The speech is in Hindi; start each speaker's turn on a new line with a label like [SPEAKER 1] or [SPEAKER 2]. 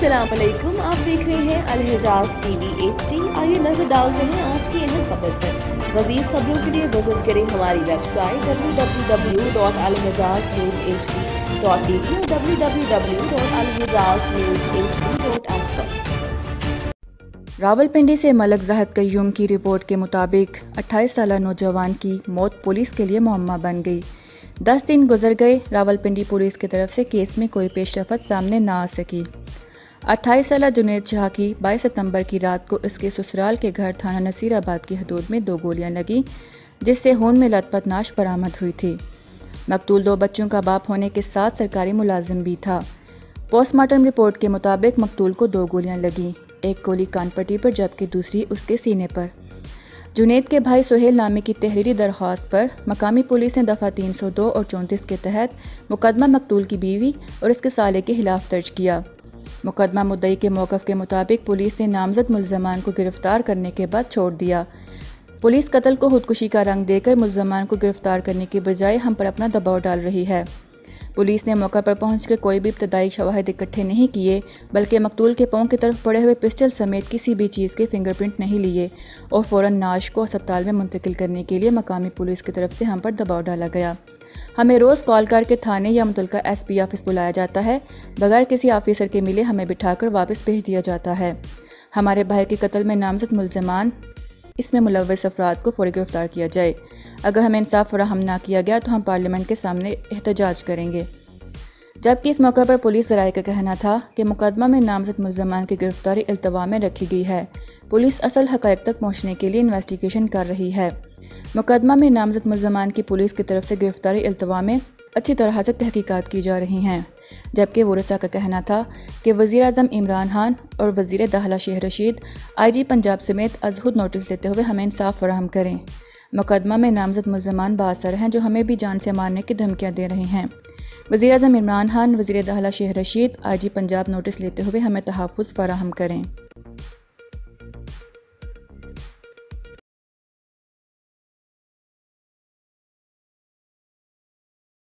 [SPEAKER 1] अस्सलाम वालेकुम, आप देख रहे हैं अल-हिजाज़ टीवी HD। आइए नजर डालते हैं आज की अहम खबर पर। मज़ीद खबरों के लिए विजिट करें हमारी वेबसाइट www.alhijaznews.hd.tv और www.alhijaznews.hd.s पर।
[SPEAKER 2] रावलपिंडी से मलक ज़ाहिद क़य्यूम की रिपोर्ट के मुताबिक 28 साला नौजवान की मौत पुलिस के लिए मुअम्मा बन गई। 10 दिन गुजर गए, रावलपिंडी पुलिस की तरफ से केस में कोई पेशरफत सामने ना आ सकी। 28 साला जुनैद शाह की 22 सितंबर की रात को इसके ससुराल के घर थाना नसीराबाद की हदूद में 2 गोलियां लगी, जिससे खून में लथपथ नाश बरामद हुई थी। मकतूल 2 बच्चों का बाप होने के साथ सरकारी मुलाजिम भी था। पोस्टमार्टम रिपोर्ट के मुताबिक मकतूल को 2 गोलियां लगी, एक गोली कानपट्टी पर जबकि दूसरी उसके सीने पर। जुनैद के भाई सुहेल नामी की तहरीरी दरख्वास्त पर मकामी पुलिस ने दफ़ा 302 और 34 के तहत मुकदमा मकतूल की बीवी और इसके साले के खिलाफ दर्ज किया। मुकदमा मुद्दई के मौक़िफ़ के मुताबिक पुलिस ने नामजद मुल्ज़मान को गिरफ्तार करने के बाद छोड़ दिया। पुलिस कत्ल को खुदकुशी का रंग देकर मुल्ज़मान को गिरफ्तार करने के बजाय हम पर अपना दबाव डाल रही है। पुलिस ने मौका पर पहुंचकर कोई भी इब्तदाई शवाहिद इकट्ठे नहीं किए, बल्कि मकतूल के पाँव की तरफ पड़े हुए पिस्टल समेत किसी भी चीज़ के फिंगरप्रिंट नहीं लिए और फ़ौरन नाश को अस्पताल में मुंतकिल करने के लिए मकामी पुलिस की तरफ से हम पर दबाव डाला गया। हमें रोज़ कॉल करके थाने या मुतल्लिका SP ऑफिस बुलाया जाता है, बगैर किसी ऑफिसर के मिले हमें बिठाकर वापस भेज दिया जाता है। हमारे भाई के कत्ल में नामजद मुल्ज़मान इसमें मुलव्वस अफराद को फौरी गिरफ्तार किया जाए। अगर हमें इंसाफ फराहम ना किया गया तो हम पार्लियामेंट के सामने एहतजाज करेंगे। जबकि इस मौके पर पुलिस ज़राए का कहना था कि मुकदमा में नामजद मुल्ज़मान की गिरफ्तारी इल्तवा में रखी गई है। पुलिस असल हक़ाइक़ तक पहुँचने के लिए इन्वेस्टिगेशन कर रही है। मुकदमा में नामजद मुल्ज़मान की पुलिस की तरफ से गिरफ्तारी इल्तवा में अच्छी तरह से तहकीकात की जा रही हैं। जबकि वरसा का कहना था कि वज़ीर-ए-आज़म इमरान खान और वज़ीर दाखिला शेख रशीद IG पंजाब समेत अज़हुद नोटिस देते हुए हमें इंसाफ फराहम करें। मुकदमा में नामजद मुल्ज़मान बासर हैं जो हमें भी जान से मारने की धमकियाँ दे रहे हैं। वज़ीर-ए-आज़म इमरान खान, वज़ीर दाखिला शेख रशीद IG पंजाब नोटिस लेते हुए हमें तहफ़्फ़ुज़ फराहम करें।